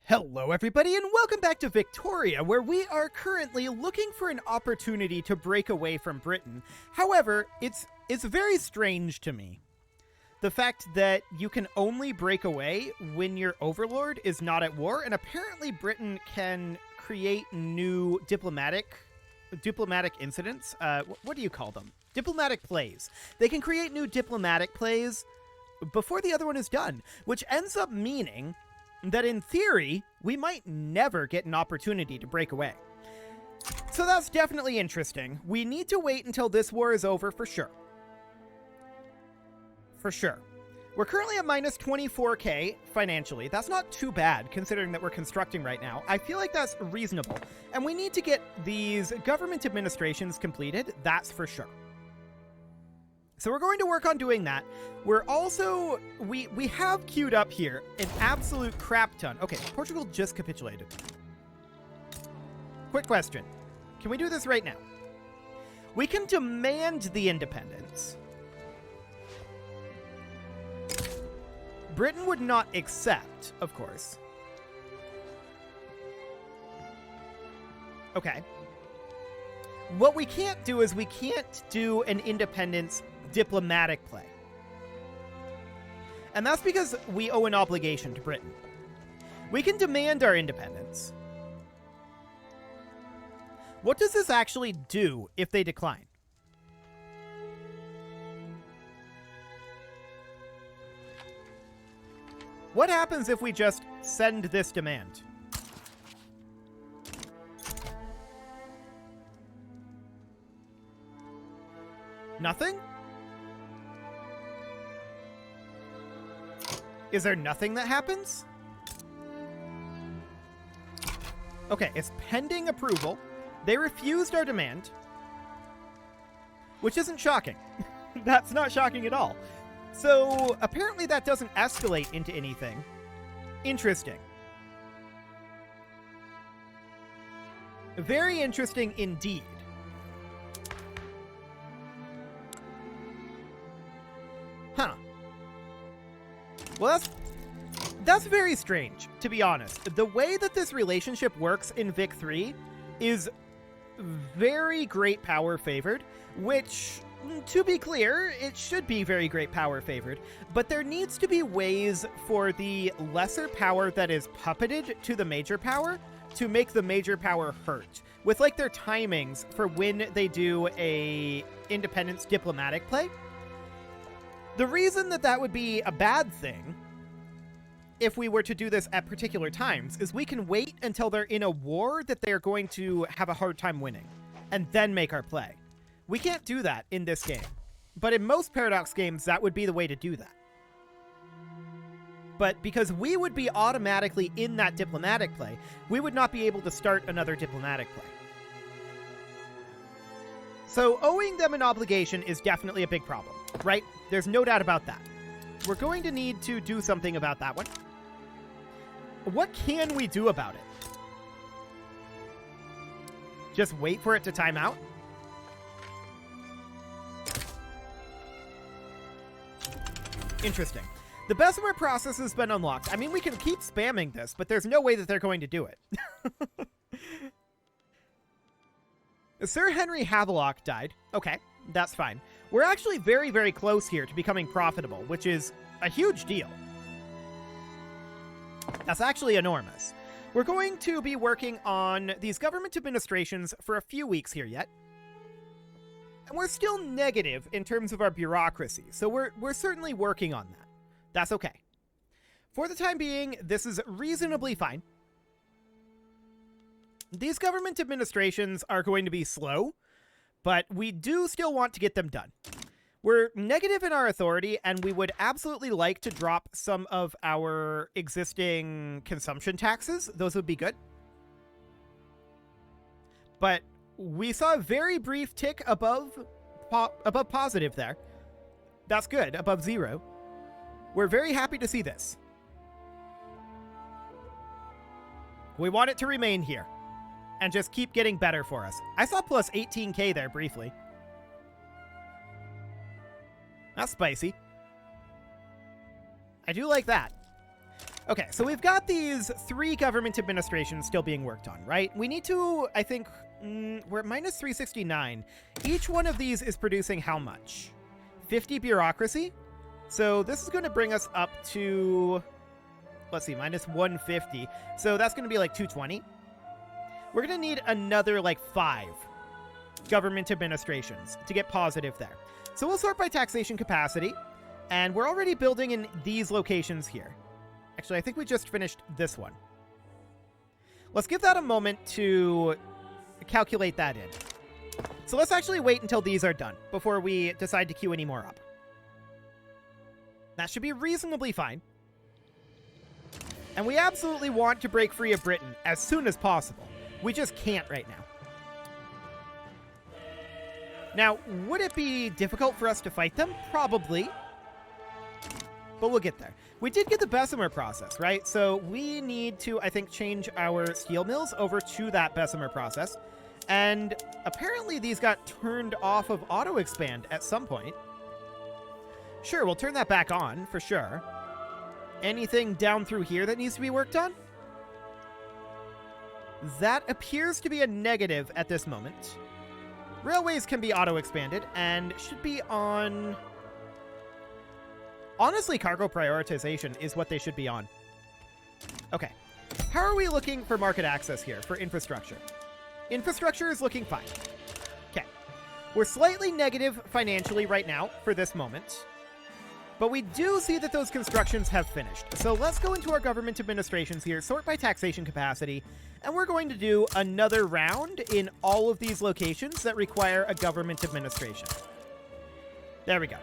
Hello everybody and welcome back to Victoria, where we are currently looking for an opportunity to break away from Britain. However, it's very strange to me. The fact that you can only break away when your overlord is not at war, and apparently Britain can create new diplomatic incidents. What do you call them? Diplomatic plays. They can create new diplomatic plays before the other one is done, which ends up meaning that in theory, we might never get an opportunity to break away. So that's definitely interesting. We need to wait until this war is over for sure. For sure. We're currently at minus 24k financially. That's not too bad considering that we're constructing right now. I feel like that's reasonable. And we need to get these government administrations completed, that's for sure. So we're going to work on doing that. We're also, we have queued up here an absolute crap ton. Okay, Portugal just capitulated. Quick question. Can we do this right now? We can demand the independence. Britain would not accept, of course. Okay. What we can't do is we can't do an independence diplomatic play. And that's because we owe an obligation to Britain. We can demand our independence. What does this actually do if they decline? What happens if we just send this demand? Nothing? Is there nothing that happens? Okay, it's pending approval. They refused our demand. Which isn't shocking. That's not shocking at all. So, apparently that doesn't escalate into anything. Interesting. Very interesting indeed. Huh. Well, that's very strange, to be honest. The way that this relationship works in Vic 3 is very great power favored, which, to be clear, it should be very great power favored, but there needs to be ways for the lesser power that is puppeted to the major power to make the major power hurt, with like their timings for when they do a independence diplomatic play. The reason that that would be a bad thing, if we were to do this at particular times, is we can wait until they're in a war that they're going to have a hard time winning, and then make our play. We can't do that in this game. But in most Paradox games, that would be the way to do that. But because we would be automatically in that diplomatic play, we would not be able to start another diplomatic play. So owing them an obligation is definitely a big problem, right? There's no doubt about that. We're going to need to do something about that one. What can we do about it? Just wait for it to time out? Interesting. The Bessemer process has been unlocked. I mean, we can keep spamming this, but there's no way that they're going to do it. Sir Henry Havelock died. Okay, that's fine. We're actually very, very close here to becoming profitable, which is a huge deal. That's actually enormous. We're going to be working on these government administrations for a few weeks here yet. And we're still negative in terms of our bureaucracy, so we're certainly working on that. That's okay. For the time being, this is reasonably fine. These government administrations are going to be slow, but we do still want to get them done. We're negative in our authority, and we would absolutely like to drop some of our existing consumption taxes. Those would be good. But we saw a very brief tick above positive there. That's good, above 0. We're very happy to see this. We want it to remain here and just keep getting better for us. I saw plus 18k there briefly. That's spicy. I do like that. Okay, so we've got these 3 government administrations still being worked on, right? We need to, I think, we're at minus 369. Each one of these is producing how much? 50 bureaucracy? So this is going to bring us up to, let's see, minus 150. So that's going to be like 220. We're going to need another like 5 government administrations to get positive there. So we'll sort by taxation capacity, and we're already building in these locations here. Actually, I think we just finished this one. Let's give that a moment to calculate that in. So let's actually wait until these are done before we decide to queue any more up. That should be reasonably fine. And we absolutely want to break free of Britain as soon as possible. We just can't right now. Now, would it be difficult for us to fight them? Probably. But we'll get there. We did get the Bessemer process, right? So we need to, I think, change our steel mills over to that Bessemer process. And apparently these got turned off of auto-expand at some point. Sure, we'll turn that back on, for sure. Anything down through here that needs to be worked on? That appears to be a negative at this moment. Railways can be auto-expanded and should be on... Honestly, cargo prioritization is what they should be on. Okay. How are we looking for market access here for infrastructure? Infrastructure is looking fine. Okay. We're slightly negative financially right now for this moment. But we do see that those constructions have finished. So let's go into our government administrations here, sort by taxation capacity, and we're going to do another round in all of these locations that require a government administration. There we go.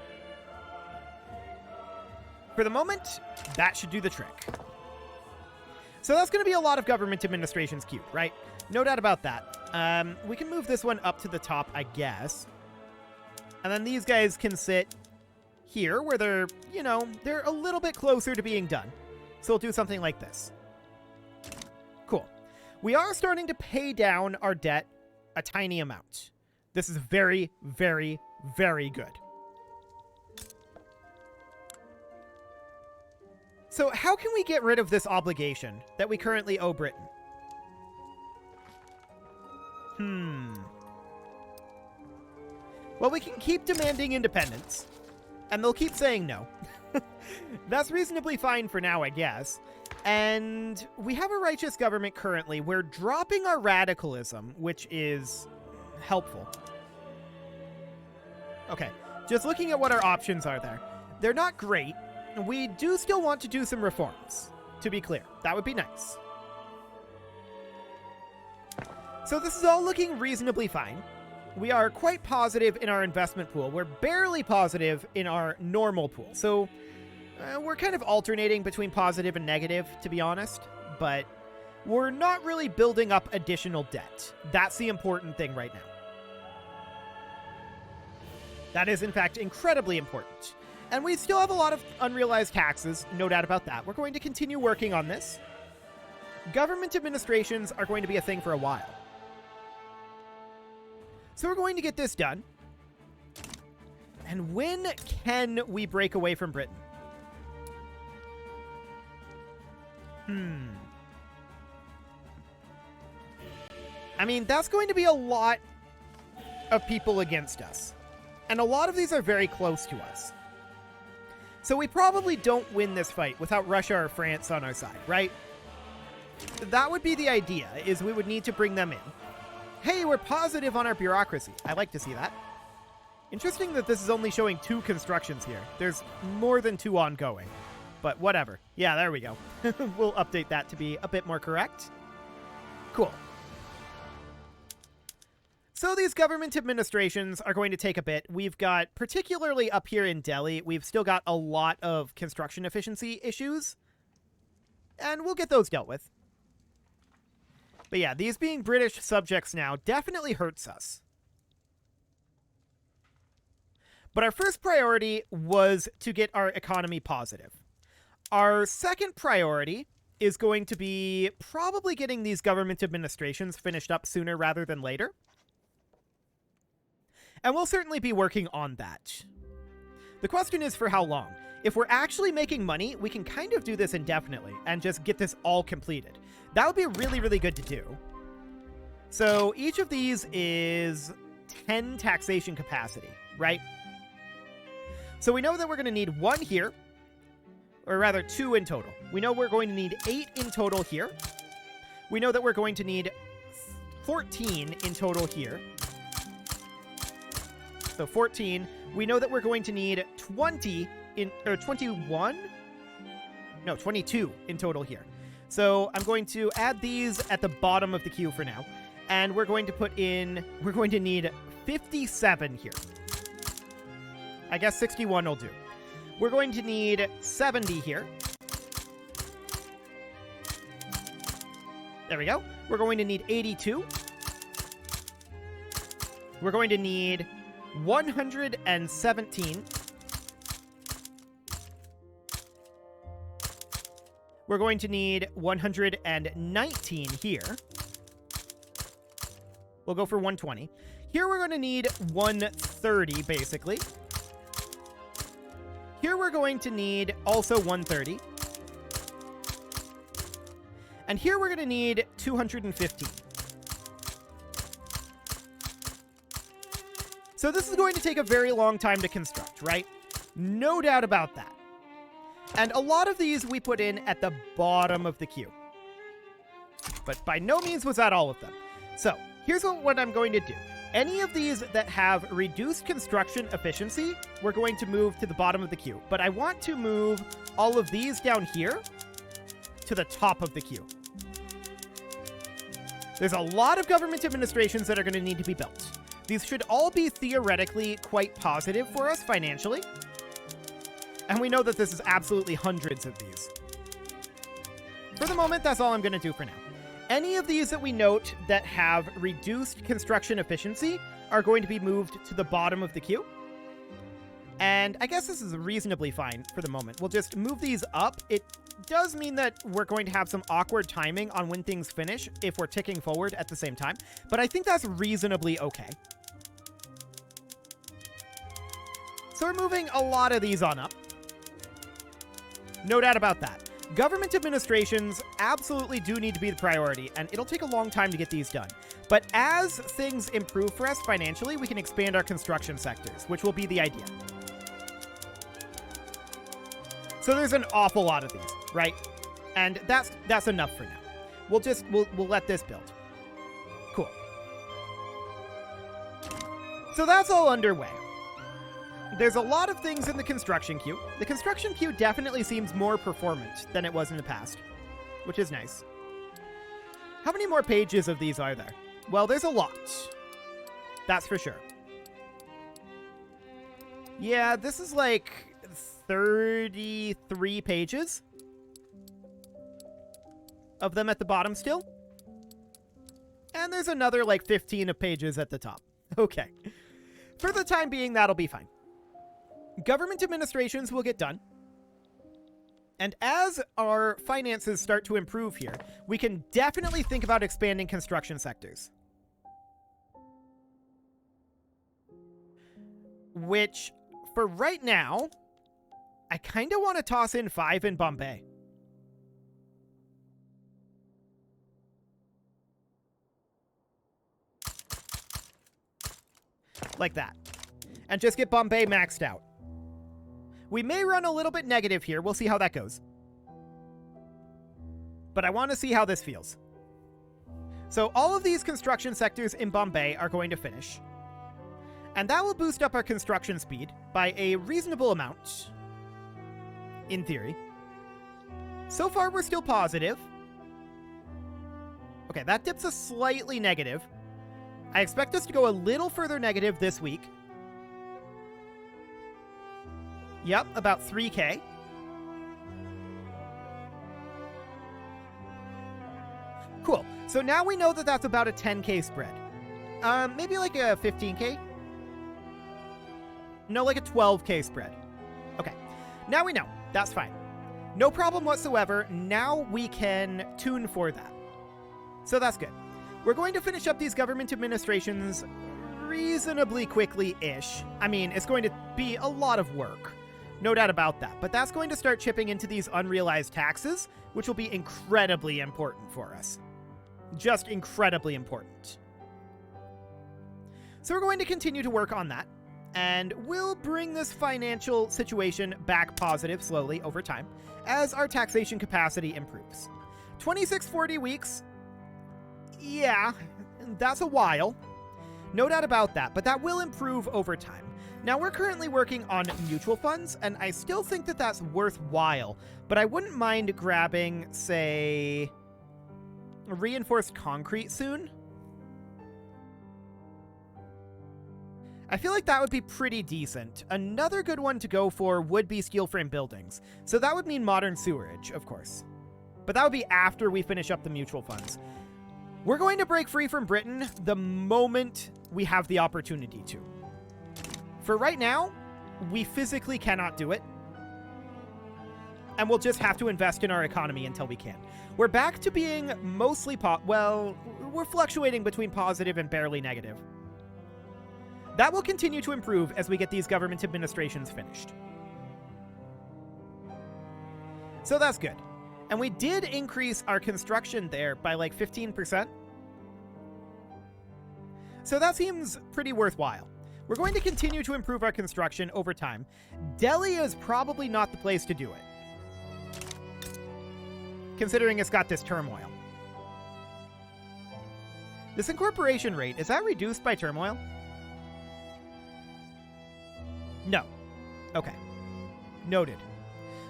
For the moment, that should do the trick. So that's going to be a lot of government administrations queued, right? No doubt about that. We can move this one up to the top, I guess. And then these guys can sit here where they're, you know, they're a little bit closer to being done. So we'll do something like this. Cool. We are starting to pay down our debt a tiny amount. This is very, very, very good. So how can we get rid of this obligation that we currently owe Britain? Well, we can keep demanding independence, and they'll keep saying no. That's reasonably fine for now, I guess. And we have a righteous government currently. We're dropping our radicalism, which is helpful. Okay, just looking at what our options are there. They're not great. We do still want to do some reforms, to be clear. That would be nice. So this is all looking reasonably fine. We are quite positive in our investment pool. We're barely positive in our normal pool. So we're kind of alternating between positive and negative, to be honest. But we're not really building up additional debt. That's the important thing right now. That is, in fact, incredibly important. And we still have a lot of unrealized taxes, no doubt about that. We're going to continue working on this. Government administrations are going to be a thing for a while. So we're going to get this done. And when can we break away from Britain? I mean, that's going to be a lot of people against us. And a lot of these are very close to us. So we probably don't win this fight without Russia or France on our side, right? That would be the idea, is we would need to bring them in. Hey, we're positive on our bureaucracy. I like to see that. Interesting that this is only showing 2 constructions here. There's more than 2 ongoing. But whatever. Yeah, there we go. We'll update that to be a bit more correct. Cool. So these government administrations are going to take a bit. We've got, particularly up here in Delhi, we've still got a lot of construction efficiency issues. And we'll get those dealt with. But yeah, these being British subjects now definitely hurts us. But our first priority was to get our economy positive. Our second priority is going to be probably getting these government administrations finished up sooner rather than later. And we'll certainly be working on that. The question is for how long. If we're actually making money, we can kind of do this indefinitely and just get this all completed. That would be really, really good to do. So each of these is 10 taxation capacity, right? So we know that we're going to need 1 here, or rather 2 in total. We know we're going to need 8 in total here. We know that we're going to need 14 in total here. So 14. We know that we're going to need 20 in, or 21? No, 22 in total here. So I'm going to add these at the bottom of the queue for now. And we're going to put in, we're going to need 57 here. I guess 61 will do. We're going to need 70 here. There we go. We're going to need 82. We're going to need 117. We're going to need 119 here. We'll go for 120. Here we're going to need 130, basically. Here we're going to need also 130. And here we're going to need 215. So this is going to take a very long time to construct, right? No doubt about that. And a lot of these we put in at the bottom of the queue. But by no means was that all of them. So here's what I'm going to do. Any of these that have reduced construction efficiency, we're going to move to the bottom of the queue. But I want to move all of these down here to the top of the queue. There's a lot of government administrations that are going to need to be built. These should all be theoretically quite positive for us financially. And we know that this is absolutely hundreds of these. For the moment, that's all I'm going to do for now. Any of these that we note that have reduced construction efficiency are going to be moved to the bottom of the queue. And I guess this is reasonably fine for the moment. We'll just move these up. It does mean that we're going to have some awkward timing on when things finish if we're ticking forward at the same time. But I think that's reasonably okay. So we're moving a lot of these on up. No doubt about that. Government administrations absolutely do need to be the priority, and it'll take a long time to get these done. But as things improve for us financially, we can expand our construction sectors, which will be the idea. So there's an awful lot of these, right? And that's enough for now. We'll let this build. Cool. So that's all underway. There's a lot of things in the construction queue. The construction queue definitely seems more performant than it was in the past, which is nice. How many more pages of these are there? Well, there's a lot. That's for sure. Yeah, this is like 33 pages of them at the bottom still. And there's another like 15 of pages at the top. Okay. For the time being, that'll be fine. Government administrations will get done. And as our finances start to improve here, we can definitely think about expanding construction sectors. Which, for right now, I kind of want to toss in 5 in Bombay. Like that. And just get Bombay maxed out. We may run a little bit negative here. We'll see how that goes. But I want to see how this feels. So all of these construction sectors in Bombay are going to finish. And that will boost up our construction speed by a reasonable amount. In theory. So far, we're still positive. Okay, that dips us slightly negative. I expect us to go a little further negative this week. Yep, about 3K. Cool. So now we know that that's about a 10K spread. Maybe like a 15K? No, like a 12K spread. Okay. Now we know. That's fine. No problem whatsoever. Now we can tune for that. So that's good. We're going to finish up these government administrations reasonably quickly-ish. I mean, it's going to be a lot of work. No doubt about that. But that's going to start chipping into these unrealized taxes, which will be incredibly important for us. Just incredibly important. So we're going to continue to work on that, and we'll bring this financial situation back positive slowly over time as our taxation capacity improves. 2640 weeks, yeah, that's a while. No doubt about that, but that will improve over time. Now, we're currently working on mutual funds, and I still think that that's worthwhile, but I wouldn't mind grabbing, say, reinforced concrete soon. I feel like that would be pretty decent. Another good one to go for would be steel frame buildings. So that would mean modern sewerage, of course. But that would be after we finish up the mutual funds. We're going to break free from Britain the moment we have the opportunity to. For right now, we physically cannot do it. And we'll just have to invest in our economy until we can. We're back to being mostly well, we're fluctuating between positive and barely negative. That will continue to improve as we get these government administrations finished. So that's good. And we did increase our construction there by like 15%. So that seems pretty worthwhile. We're going to continue to improve our construction over time. Delhi is probably not the place to do it, considering it's got this turmoil. This incorporation rate, is that reduced by turmoil? No. Okay. Noted.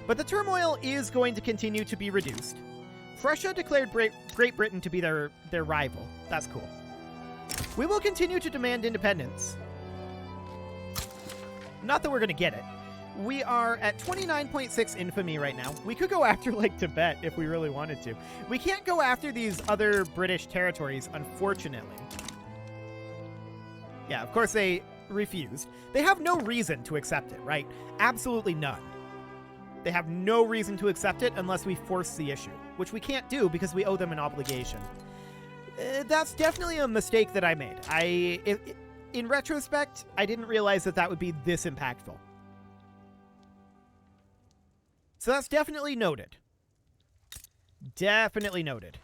But the turmoil is going to continue to be reduced. Prussia declared Great Britain to be their rival. That's cool. We will continue to demand independence. Not that we're going to get it. We are at 29.6 infamy right now. We could go after, like, Tibet if we really wanted to. We can't go after these other British territories, unfortunately. Yeah, of course they refused. They have no reason to accept it, right? Absolutely none. They have no reason to accept it unless we force the issue, which we can't do because we owe them an obligation. That's definitely a mistake that I made. In retrospect, I didn't realize that that would be this impactful. So that's definitely noted. Definitely noted.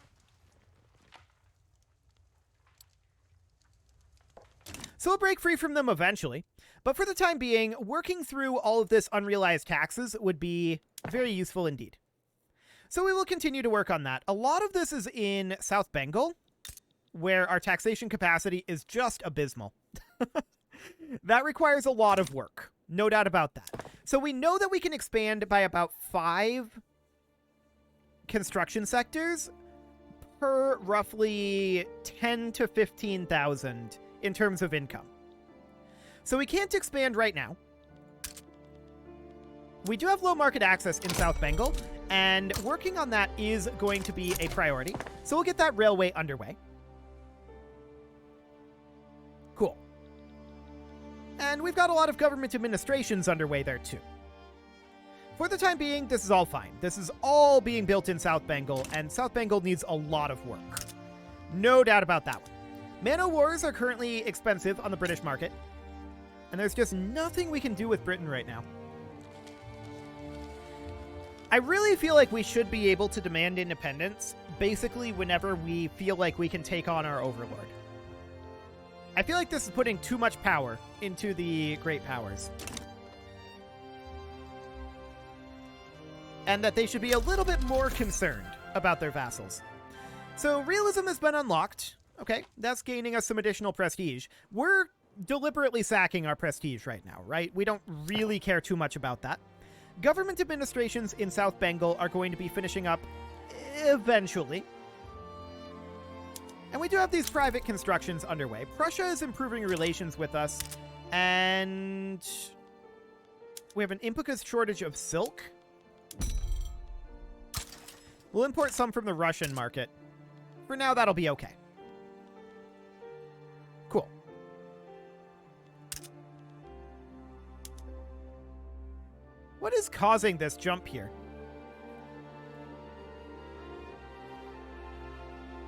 So we'll break free from them eventually. But for the time being, working through all of this unrealized taxes would be very useful indeed. So we will continue to work on that. A lot of this is in South Bengal, where our taxation capacity is just abysmal. That requires a lot of work. No doubt about that. So we know that we can expand by about 5 construction sectors per roughly 10 to 15,000 in terms of income. So we can't expand right now. We do have low market access in South Bengal, and working on that is going to be a priority. So we'll get that railway underway. Cool. And we've got a lot of government administrations underway there too. For the time being, this is all fine. This is all being built in South Bengal, and South Bengal needs a lot of work. No doubt about that one. Man-o'-wars are currently expensive on the British market, and there's just nothing we can do with Britain right now. I really feel like we should be able to demand independence basically whenever we feel like we can take on our overlord. I feel like this is putting too much power into the great powers. And that they should be a little bit more concerned about their vassals. So realism has been unlocked. Okay, that's gaining us some additional prestige. We're deliberately sacking our prestige right now, right? We don't really care too much about that. Government administrations in South Bengal are going to be finishing up eventually. And we do have these private constructions underway. Prussia is improving relations with us. And we have an implicate shortage of silk. We'll import some from the Russian market. For now, that'll be okay. Cool. What is causing this jump here?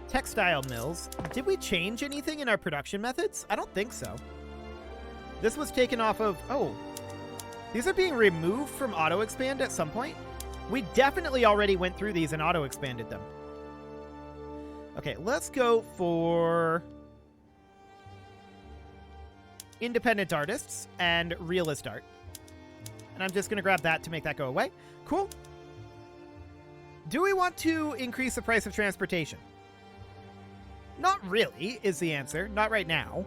Textile mills. Did we change anything in our production methods? I don't think so. This was taken off of... Oh. These are being removed from auto-expand at some point. We definitely already went through these and auto-expanded them. Okay, let's go for independent artists and realist art. And I'm just going to grab that to make that go away. Cool. Do we want to increase the price of transportation? Not really, is the answer. Not right now.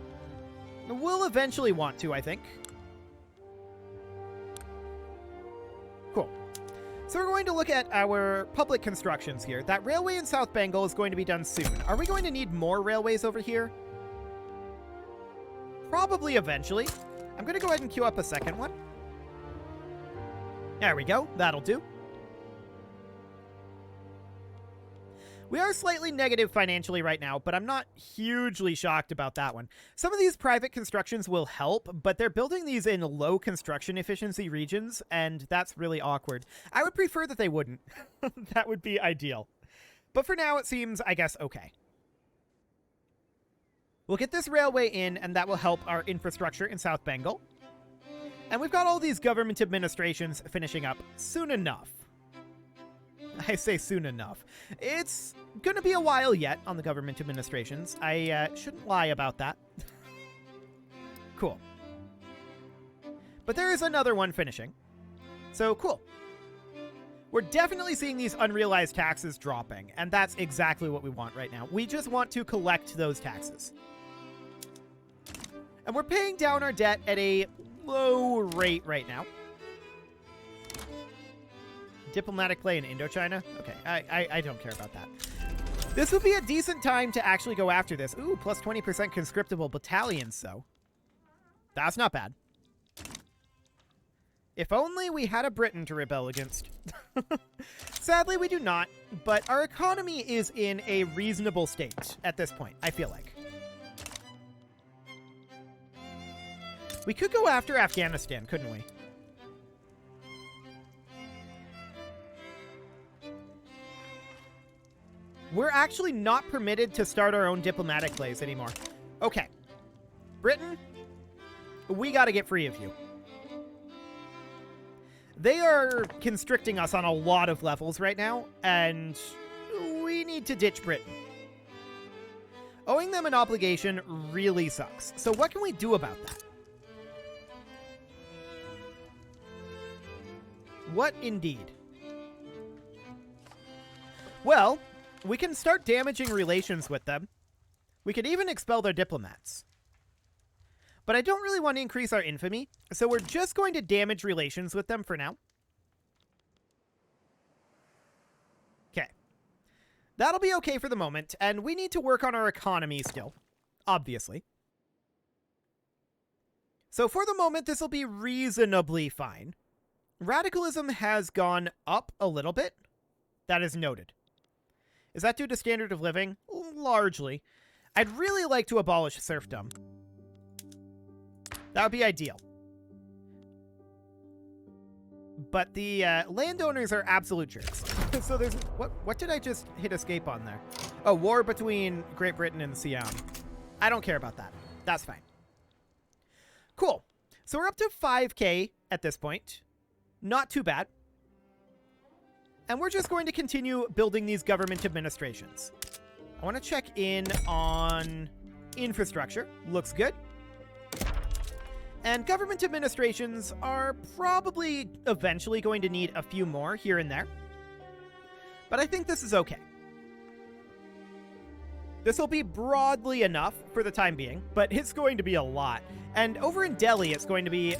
We'll eventually want to, I think. Cool. So we're going to look at our public constructions here. That railway in South Bengal is going to be done soon. Are we going to need more railways over here? Probably eventually. I'm going to go ahead and queue up a second one. There we go. That'll do. We are slightly negative financially right now, but I'm not hugely shocked about that one. Some of these private constructions will help, but they're building these in low construction efficiency regions, and that's really awkward. I would prefer that they wouldn't. That would be ideal. But for now, it seems, I guess, okay. We'll get this railway in, and that will help our infrastructure in South Bengal. And we've got all these government administrations finishing up soon enough. I say soon enough. It's going to be a while yet on the government administrations. I shouldn't lie about that. Cool. But there is another one finishing. So cool. We're definitely seeing these unrealized taxes dropping, and that's exactly what we want right now. We just want to collect those taxes. And we're paying down our debt at a low rate right now. Diplomatic play in Indochina? Okay, I don't care about that. This would be a decent time to actually go after this. Ooh, plus 20% conscriptable battalions, so. That's not bad. If only we had a Britain to rebel against. Sadly, we do not, but our economy is in a reasonable state at this point, I feel like. We could go after Afghanistan, couldn't we? We're actually not permitted to start our own diplomatic plays anymore. Okay. Britain, we gotta get free of you. They are constricting us on a lot of levels right now, and we need to ditch Britain. Owing them an obligation really sucks. So what can we do about that? What indeed? Well, we can start damaging relations with them. We could even expel their diplomats. But I don't really want to increase our infamy, so we're just going to damage relations with them for now. Okay. That'll be okay for the moment, and we need to work on our economy still, obviously. So for the moment, this will be reasonably fine. Radicalism has gone up a little bit. That is noted. Is that due to standard of living? Largely. I'd really like to abolish serfdom. That would be ideal. But the landowners are absolute jerks. So there's... What did I just hit escape on there? Oh, war between Great Britain and Siam. I don't care about that. That's fine. Cool. So we're up to 5K at this point. Not too bad. And we're just going to continue building these government administrations. I want to check in on infrastructure. Looks good. And government administrations are probably eventually going to need a few more here and there. But I think this is okay. This will be broadly enough for the time being, but it's going to be a lot. And over in Delhi, it's going to be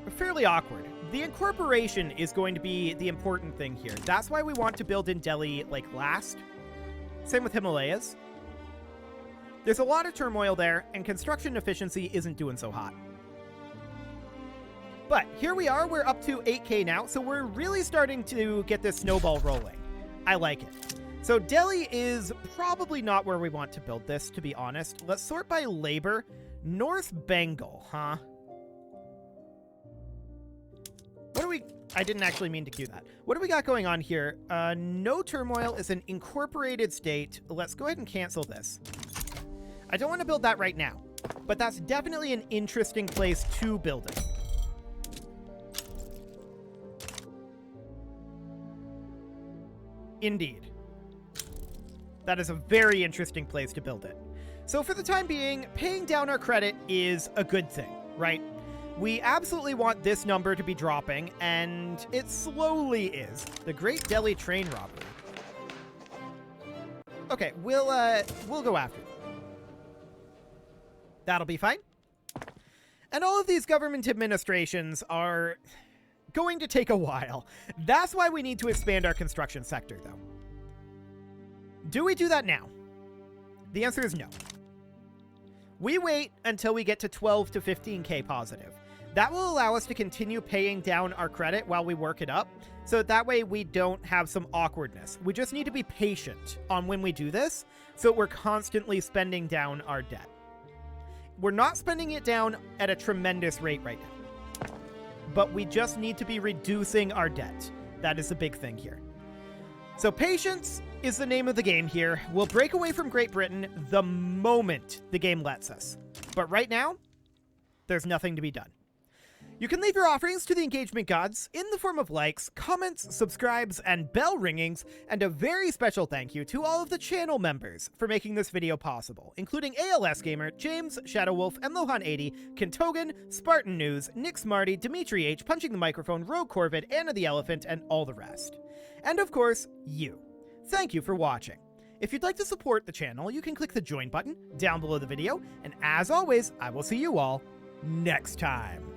fairly awkward. The incorporation is going to be the important thing here. That's why we want to build in Delhi, like, last. Same with Himalayas. There's a lot of turmoil there, and construction efficiency isn't doing so hot. But here we are. We're up to 8K now, so we're really starting to get this snowball rolling. I like it. So Delhi is probably not where we want to build this, to be honest. Let's sort by labor. North Bengal, huh? What do we... I didn't actually mean to cue that. What do we got going on here? No turmoil is an incorporated state. Let's go ahead and cancel this. I don't want to build that right now, but that's definitely an interesting place to build it. Indeed. That is a very interesting place to build it. So for the time being, paying down our credit is a good thing, right? We absolutely want this number to be dropping, and it slowly is. The Great Delhi train robbery. Okay, we'll go after them. That'll be fine. And all of these government administrations are going to take a while. That's why we need to expand our construction sector, though. Do we do that now? The answer is no. We wait until we get to 12 to 15k positive. That will allow us to continue paying down our credit while we work it up, so that way we don't have some awkwardness. We just need to be patient on when we do this, so we're constantly spending down our debt. We're not spending it down at a tremendous rate right now, but we just need to be reducing our debt. That is the big thing here. So patience is the name of the game here. We'll break away from Great Britain the moment the game lets us. But right now, there's nothing to be done. You can leave your offerings to the engagement gods in the form of likes, comments, subscribes, and bell ringings, and a very special thank you to all of the channel members for making this video possible, including ALS Gamer, James, Shadowwolf, Mlohan80, Kentogan, Spartan News, Nick Smarty, Dimitri H, Punching the Microphone, Rogue Corvid, Anna the Elephant, and all the rest. And of course, you. Thank you for watching. If you'd like to support the channel, you can click the join button down below the video, and as always, I will see you all next time.